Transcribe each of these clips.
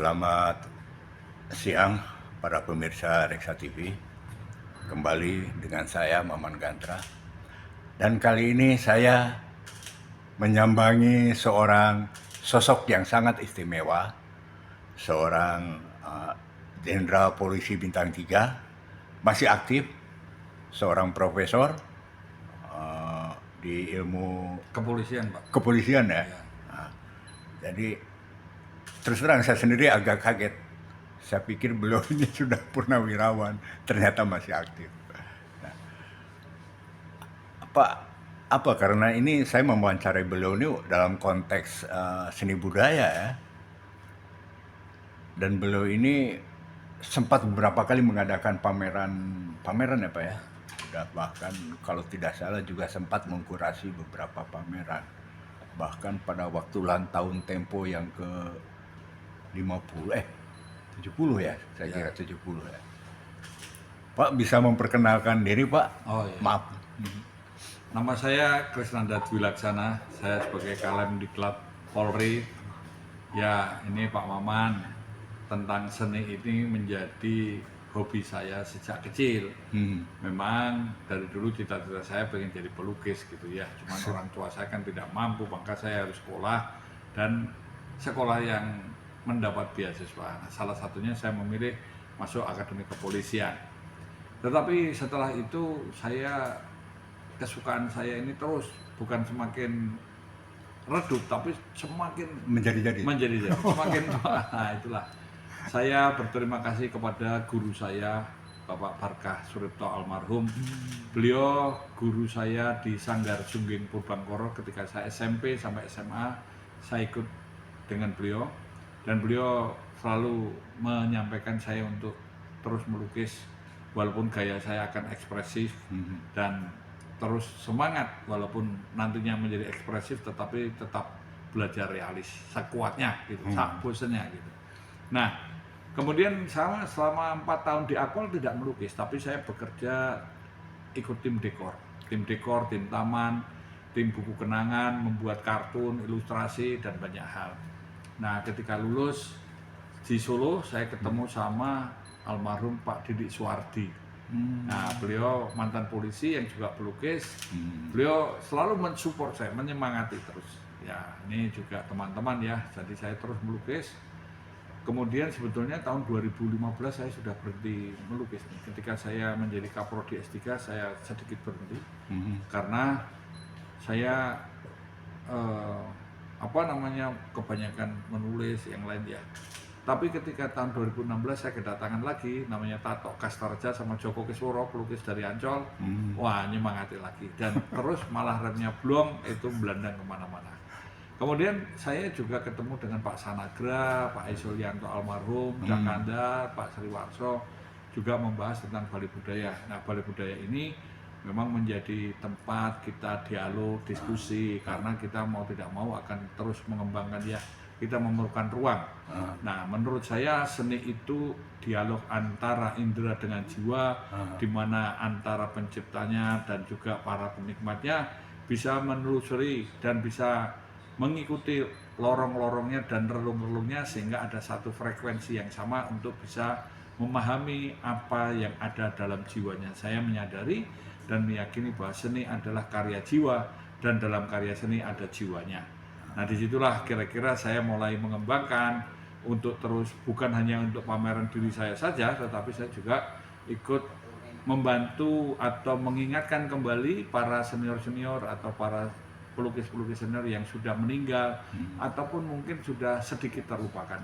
Selamat siang para pemirsa Reksa TV. Kembali dengan saya Maman Gantra. Dan kali ini saya menyambangi seorang sosok yang sangat istimewa, seorang Jenderal Polisi Bintang 3, masih aktif, seorang profesor di ilmu Kepolisian, Pak. kepolisian ya. Ya. Jadi terus terang saya sendiri agak kaget. Saya pikir beliau ini sudah purnawirawan, ternyata masih aktif. Nah, apa karena ini saya mewawancarai beliau ini dalam konteks seni budaya ya. Dan beliau ini sempat beberapa kali mengadakan pameran ya Pak ya. Sudah bahkan kalau tidak salah juga sempat mengkurasi beberapa pameran. Bahkan pada waktu ulang tahun Tempo yang ke 70 ya, saya kira 70 ya. Pak bisa memperkenalkan diri Pak? Oh iya. Maaf. Nama saya Krisnanda Dwi Laksana. Saya sebagai Kalem Diklat Polri. Ya, ini Pak Maman. Tentang seni ini menjadi hobi saya sejak kecil. Memang dari dulu cita-cita saya pengen jadi pelukis gitu ya. Cuman orang tua saya kan tidak mampu, maka saya harus sekolah dan sekolah yang mendapat beasiswa. Nah, salah satunya saya memilih masuk Akademi Kepolisian. Tetapi setelah itu kesukaan saya ini terus bukan semakin redup tapi semakin Menjadi-jadi. semakin nah, itulah. Saya berterima kasih kepada guru saya Bapak Barkah Suripto almarhum. Beliau guru saya di Sanggar Sungging Purbankoro ketika saya SMP sampai SMA. Saya ikut dengan beliau dan beliau selalu menyampaikan saya untuk terus melukis walaupun gaya saya akan ekspresif dan terus semangat walaupun nantinya menjadi ekspresif tetapi tetap belajar realis sekuatnya gitu, sak bosennya gitu. Nah, kemudian saya selama 4 tahun di Akpol tidak melukis, tapi saya bekerja ikut tim dekor, tim taman, tim buku kenangan, membuat kartun, ilustrasi dan banyak hal. Nah, ketika lulus di Solo saya ketemu sama almarhum Pak Didik Suwardi. Nah, beliau mantan polisi yang juga pelukis. Beliau selalu mensupport saya, menyemangati terus. Ya, ini juga teman-teman ya. Jadi saya terus melukis. Kemudian sebetulnya tahun 2015 saya sudah berhenti melukis. Ketika saya menjadi Kaprodi S3 saya sedikit berhenti karena saya kebanyakan menulis yang lain ya. Tapi ketika tahun 2016 saya kedatangan lagi namanya Tato Kastarja sama Joko Kisworo, pelukis dari Ancol. Wah, nyemangati lagi dan terus malah remnya blong itu belandang kemana-mana. Kemudian saya juga ketemu dengan Pak Sanagra, Pak Isulyanto almarhum, Jakanda, Pak Sriwarso juga membahas tentang Bali Budaya. Nah, Bali Budaya ini memang menjadi tempat kita dialog, diskusi karena kita mau tidak mau akan terus mengembangkan ya. Kita memerlukan ruang. Nah, menurut saya seni itu dialog antara indera dengan jiwa, di mana antara penciptanya dan juga para penikmatnya bisa menelusuri dan bisa mengikuti lorong-lorongnya dan relung-relungnya sehingga ada satu frekuensi yang sama untuk bisa memahami apa yang ada dalam jiwanya. Saya menyadari dan meyakini bahwa seni adalah karya jiwa dan dalam karya seni ada jiwanya. Nah, disitulah kira-kira saya mulai mengembangkan untuk terus bukan hanya untuk pameran diri saya saja, tetapi saya juga ikut membantu atau mengingatkan kembali para senior-senior atau para pelukis-pelukis senior yang sudah meninggal ataupun mungkin sudah sedikit terlupakan.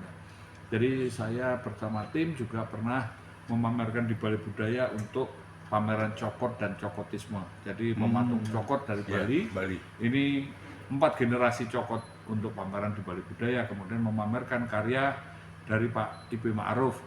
Jadi saya bersama tim juga pernah memamerkan di Bali Budaya untuk pameran cokot dan cokotisme. Jadi pematung cokot dari Bali. Ini 4 generasi cokot untuk pameran di Bali Budaya, kemudian memamerkan karya dari Pak Ipi Ma'ruf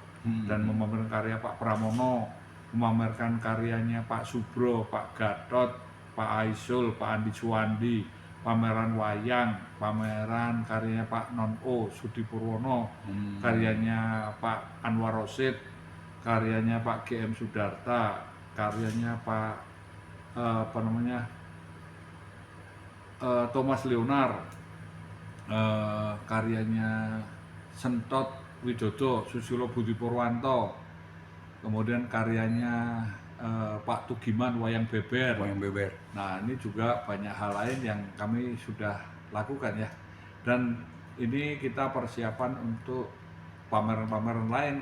dan memamerkan karya Pak Pramono, memamerkan karyanya Pak Subro, Pak Gatot, Pak Aisul, Pak Andi Suwandi, pameran wayang, pameran karyanya Pak Non-O, Sudi Purwono, karyanya Pak Anwar Rosid, karyanya Pak GM Sudarta, karyanya Pak Thomas Leonard, karyanya Sentot Widodo, Susilo Budi Purwanto, kemudian karyanya Pak Tugiman Wayang Beber. Wayang Beber. Nah, ini juga banyak hal lain yang kami sudah lakukan ya. Dan ini kita persiapan untuk pameran-pameran lain.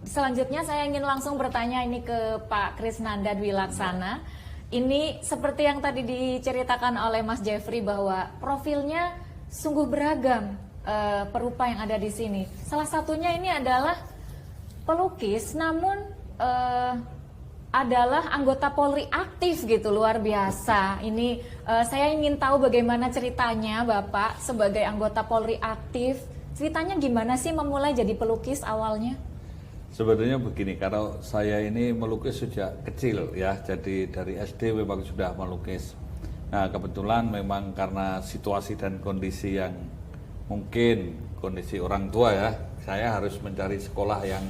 Selanjutnya saya ingin langsung bertanya ini ke Pak Krisnanda Dwi Laksana. Ini seperti yang tadi diceritakan oleh Mas Jeffrey bahwa profilnya sungguh beragam perupa yang ada di sini. Salah satunya ini adalah pelukis, namun adalah anggota Polri aktif gitu, luar biasa. Ini saya ingin tahu bagaimana ceritanya Bapak sebagai anggota Polri aktif. Ceritanya gimana sih memulai jadi pelukis awalnya? Sebenarnya begini, kalau saya ini melukis sejak kecil ya, jadi dari SD memang sudah melukis. Nah kebetulan memang karena situasi dan kondisi yang mungkin kondisi orang tua ya, saya harus mencari sekolah yang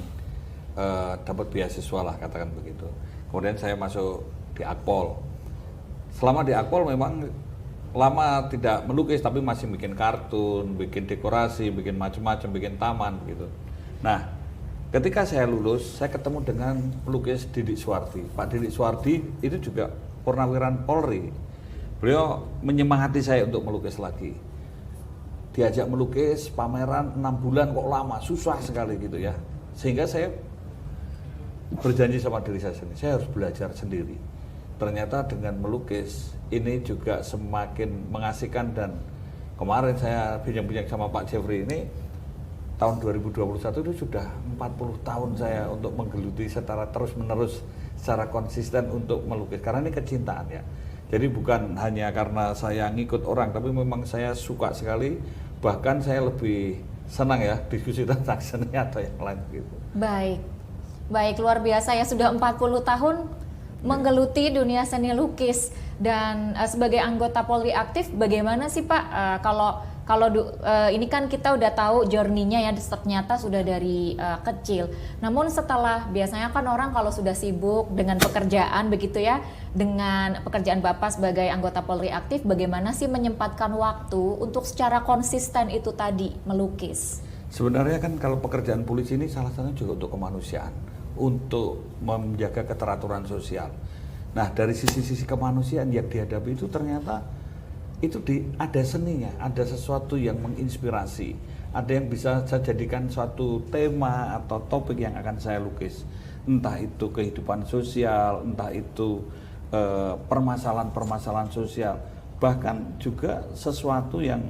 dapat beasiswa lah, katakan begitu. Kemudian saya masuk di Akpol. Selama di Akpol memang lama tidak melukis, tapi masih bikin kartun, bikin dekorasi, bikin macam-macam, bikin taman gitu. Nah, ketika saya lulus, saya ketemu dengan pelukis Didik Suwardi. Pak Didik Suwardi itu juga purnawiran Polri. Beliau menyemangati saya untuk melukis lagi. Diajak melukis pameran 6 bulan kok lama, susah sekali gitu ya. Sehingga saya berjanji sama diri saya sendiri, saya harus belajar sendiri. Ternyata dengan melukis ini juga semakin mengasihkan, dan kemarin saya bincang-bincang sama Pak Jeffrey ini, tahun 2021 itu sudah 40 tahun saya untuk menggeluti secara terus-menerus, secara konsisten untuk melukis, karena ini kecintaan ya. Jadi bukan hanya karena saya ngikut orang, tapi memang saya suka sekali, bahkan saya lebih senang ya diskusi tentang seni atau yang lain gitu. Baik, luar biasa ya, sudah 40 tahun menggeluti dunia seni lukis. Dan sebagai anggota Polri aktif, bagaimana sih Pak? Kalau ini kan kita udah tahu journey-nya ya, ternyata sudah dari kecil. Namun setelah, biasanya kan orang kalau sudah sibuk dengan pekerjaan begitu ya, dengan pekerjaan Bapak sebagai anggota Polri aktif, bagaimana sih menyempatkan waktu untuk secara konsisten itu tadi melukis? Sebenarnya kan kalau pekerjaan polisi ini salah satunya juga untuk kemanusiaan, untuk menjaga keteraturan sosial. Nah dari sisi-sisi kemanusiaan yang dihadapi itu ternyata itu ada seninya, ada sesuatu yang menginspirasi, ada yang bisa saya jadikan suatu tema atau topik yang akan saya lukis. Entah itu kehidupan sosial, entah itu permasalahan-permasalahan sosial, bahkan juga sesuatu yang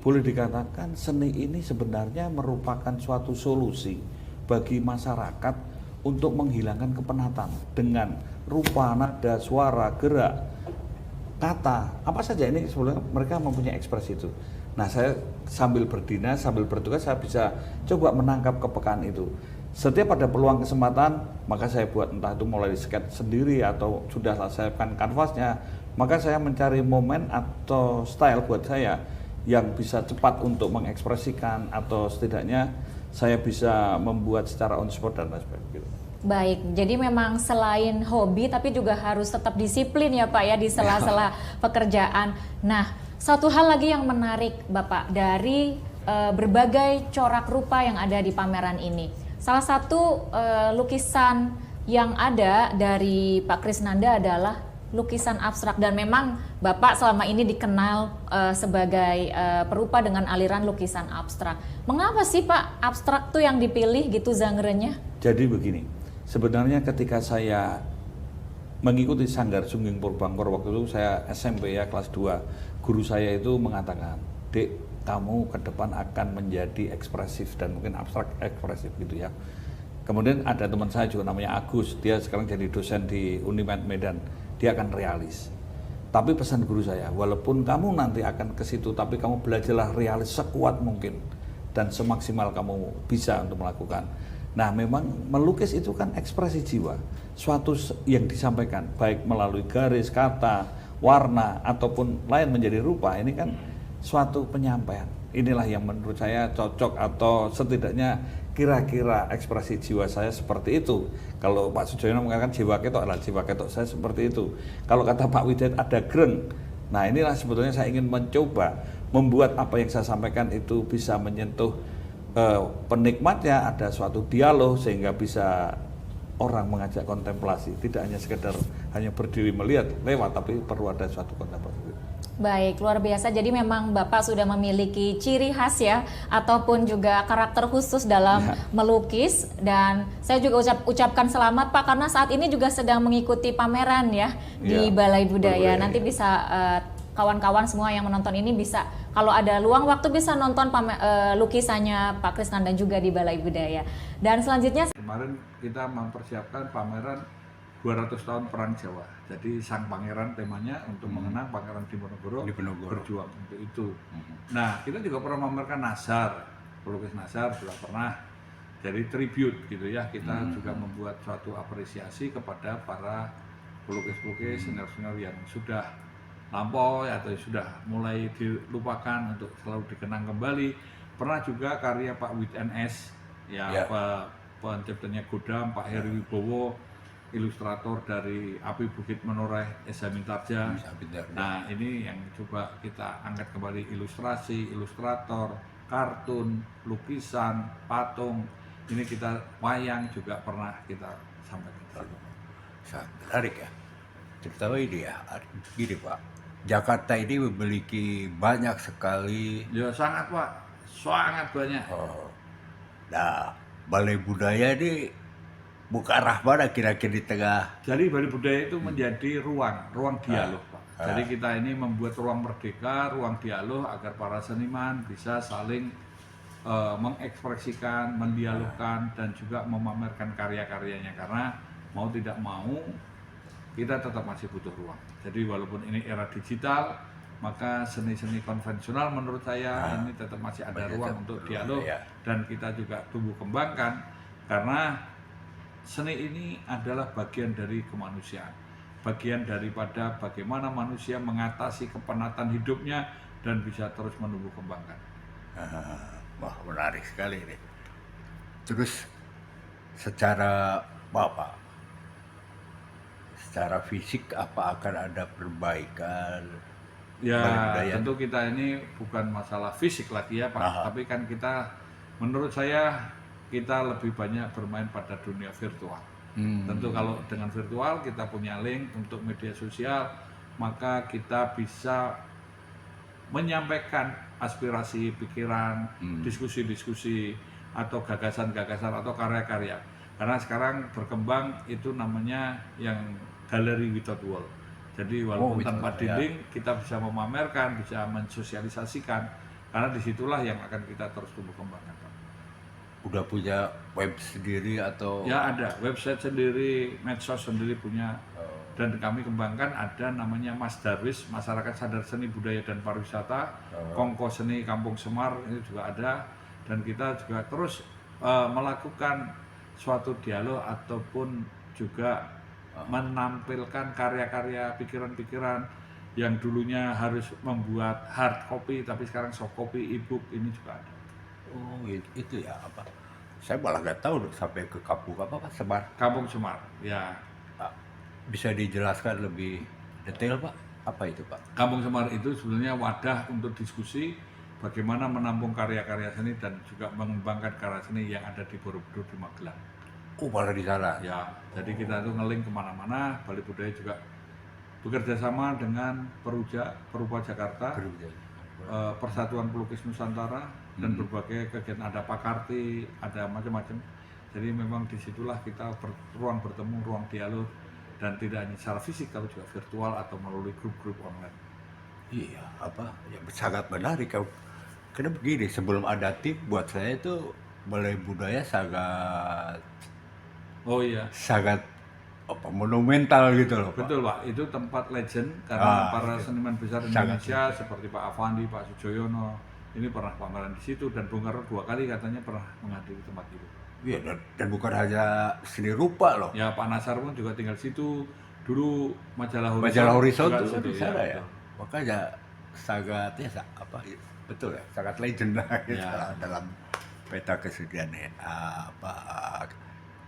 boleh dikatakan seni ini sebenarnya merupakan suatu solusi bagi masyarakat untuk menghilangkan kepenatan dengan rupa, nada, suara, gerak, kata, apa saja ini sebenarnya mereka mempunyai ekspresi itu. Nah saya sambil berdinas, sambil bertugas, saya bisa coba menangkap kepekaan itu. Setiap ada peluang kesempatan, maka saya buat, entah itu mulai sketch sendiri atau sudah selesaikan kanvasnya, maka saya mencari momen atau style buat saya yang bisa cepat untuk mengekspresikan, atau setidaknya saya bisa membuat secara on spot dan lain sebagainya. Baik, jadi memang selain hobi tapi juga harus tetap disiplin ya Pak ya di sela-sela pekerjaan. Nah, satu hal lagi yang menarik Bapak dari berbagai corak rupa yang ada di pameran ini. Salah satu lukisan yang ada dari Pak Krisnanda adalah lukisan abstrak, dan memang Bapak selama ini dikenal sebagai perupa dengan aliran lukisan abstrak. Mengapa sih Pak abstrak tuh yang dipilih gitu genre-nya? Jadi begini, sebenarnya ketika saya mengikuti Sanggar Sungging Purbangkor waktu itu saya SMP ya kelas 2, guru saya itu mengatakan, "Dek, kamu ke depan akan menjadi ekspresif dan mungkin abstrak ekspresif gitu ya." Kemudian ada teman saya juga namanya Agus, dia sekarang jadi dosen di Unimed Medan. Dia akan realis. Tapi pesan guru saya, walaupun kamu nanti akan ke situ, tapi kamu belajarlah realis sekuat mungkin dan semaksimal kamu bisa untuk melakukan. Nah, memang melukis itu kan ekspresi jiwa, suatu yang disampaikan baik melalui garis, kata, warna ataupun lain menjadi rupa. Ini kan suatu penyampaian. Inilah yang menurut saya cocok, atau setidaknya kira-kira ekspresi jiwa saya seperti itu. Kalau Pak Sujoyono mengatakan jiwa ketok, adalah jiwa ketok saya seperti itu. Kalau kata Pak Widayat ada greng. Nah inilah sebetulnya saya ingin mencoba membuat apa yang saya sampaikan itu bisa menyentuh penikmatnya ada suatu dialog sehingga bisa orang mengajak kontemplasi, tidak hanya sekedar hanya berdiri melihat lewat, tapi perlu ada suatu kontemplasi. Baik, luar biasa. Jadi memang Bapak sudah memiliki ciri khas ya, ataupun juga karakter khusus dalam melukis. Dan saya juga ucapkan selamat Pak, karena saat ini juga sedang mengikuti pameran ya di Balai Budaya. Nanti bisa kawan-kawan semua yang menonton ini bisa, kalau ada luang waktu bisa nonton lukisannya Pak Krisnan dan juga di Balai Budaya. Dan selanjutnya kemarin kita mempersiapkan pameran 200 tahun Perang Jawa. Jadi sang pangeran temanya untuk mengenang Pangeran Diponegoro berjuang untuk itu. Nah, kita juga pernah memamerkan Nazar, pelukis Nazar juga pernah. Jadi tribute gitu ya, kita juga membuat suatu apresiasi kepada para pelukis-pelukis senior-senior yang sudah lampau atau sudah mulai dilupakan untuk selalu dikenang kembali. Pernah juga karya Pak Wid NS, penciptanya Godam, Pak Heri Wibowo, ilustrator dari Api Bukit Menoreh, Esa Mintarja. Nah, ini yang coba kita angkat kembali, ilustrasi, ilustrator, kartun, lukisan, patung. Ini kita wayang juga pernah kita sampaikan. Sangat menarik ya. Terutama ini ya, gini Pak, Jakarta ini memiliki banyak sekali. Ya sangat Pak, sangat banyak. Nah, Balai Budaya ini buka arah mana kira-kira di tengah? Jadi Balai Budaya itu menjadi ruang dialog Pak. Jadi kita ini membuat ruang merdeka, ruang dialog agar para seniman bisa saling mengekspresikan, mendialogkan, dan juga memamerkan karya-karyanya. Karena mau tidak mau kita tetap masih butuh ruang. Jadi walaupun ini era digital, maka seni-seni konvensional menurut saya ini tetap masih ada ruang untuk dialog, dan kita juga tumbuh kembangkan, karena seni ini adalah bagian dari kemanusiaan, bagian daripada bagaimana manusia mengatasi kepenatan hidupnya dan bisa terus menumbuh kembangkan. Wah, menarik sekali ini. Terus secara Bapak, secara fisik apa akan ada perbaikan? Ya tentu kita ini bukan masalah fisik lagi ya Pak, tapi kan kita, menurut saya kita lebih banyak bermain pada dunia virtual. Tentu kalau dengan virtual kita punya link untuk media sosial, maka kita bisa menyampaikan aspirasi, pikiran, diskusi-diskusi, atau gagasan-gagasan, atau karya-karya. Karena sekarang berkembang itu namanya yang gallery without wall. Jadi walaupun tanpa dinding, kita bisa memamerkan, bisa mensosialisasikan, karena disitulah yang akan kita terus tumbuh kembangkan. Udah punya web sendiri atau? Ya ada, website sendiri, medsos sendiri punya. Dan kami kembangkan ada namanya Mas Darwis, Masyarakat Sadar Seni Budaya dan Pariwisata, Kongko Seni Kampung Semar, ini juga ada. Dan kita juga terus melakukan suatu dialog ataupun juga menampilkan karya-karya, pikiran-pikiran yang dulunya harus membuat hard copy, tapi sekarang soft copy, e-book, ini juga ada. Oh itu ya apa? Saya malah nggak tahu sampai ke kampung apa Pak Semar. Kampung Semar, ya. Bisa dijelaskan lebih detail Pak? Apa itu Pak? Kampung Semar itu sebenarnya wadah untuk diskusi bagaimana menampung karya-karya seni dan juga mengembangkan karya seni yang ada di Borobudur, di Magelang. Oh malah di sana? Ya, jadi kita itu ngeling kemana-mana. Balai Budaya juga bekerja sama dengan Perupa Jakarta, Persatuan Pelukis Nusantara, dan berbagai kegiatan, ada Pakarti, ada macam-macam. Jadi memang disitulah kita ruang bertemu, ruang dialog, dan tidak hanya secara fisik tapi juga virtual atau melalui grup-grup online. Iya, ya sangat menarik. Karena begini, sebelum ada tim buat saya itu Balai Budaya sangat monumental gitu loh Pak. Betul Pak, itu tempat legend karena para seniman besar Indonesia seperti Pak Avandi, Pak Sujoyono ini pernah pameran di situ, dan Bung Karno 2 kali katanya pernah menghadiri tempat itu. Iya, dan bukan hanya seni rupa loh. Ya Pak Nasar pun juga tinggal situ. Dulu majalah Horizon itu di sana ya. Makanya sangat betul ya, sangat legend lah gitu dalam peta kesenian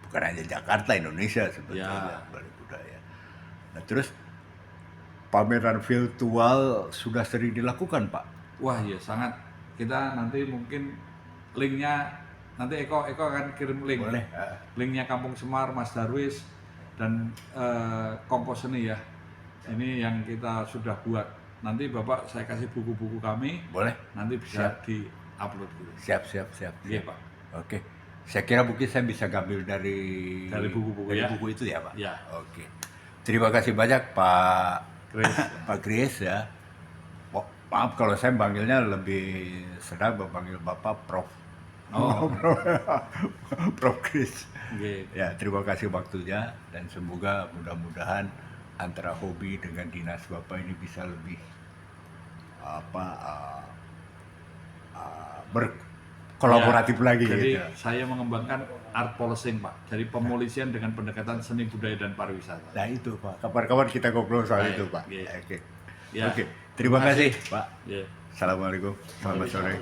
bukan hanya Jakarta, Indonesia sebetulnya Balai Budaya. Nah terus pameran virtual sudah sering dilakukan Pak? Wah iya sangat. Kita nanti mungkin linknya nanti Eko akan kirim link. Boleh. Linknya Kampung Semar, Mas Darwis dan Kongko Seni ya. Ini yang kita sudah buat. Nanti Bapak saya kasih buku-buku kami. Boleh. Nanti bisa di-upload gitu. Siap. Iya Pak. Oke. Saya kira mungkin saya bisa ngambil dari buku-buku dari ya. buku itu ya, Pak. Ya. Oke. Terima kasih banyak Pak Chris. Pak Chris ya. Maaf kalau saya panggilnya lebih sedang memanggil Bapak Prof. Oh. Prof Chris. Oke. Ya, terima kasih waktunya dan semoga mudah-mudahan antara hobi dengan dinas Bapak ini bisa lebih berkolaboratif lagi Jadi gitu. saya mengembangkan art policing Pak. Dari pemolisian dengan pendekatan seni budaya dan pariwisata. Nah itu Pak, kapan-kapan kita ngobrol soal Baik, itu Pak. iya. Oke. Ya. Oke, terima kasih Pak. Ya. Assalamualaikum, selamat sore.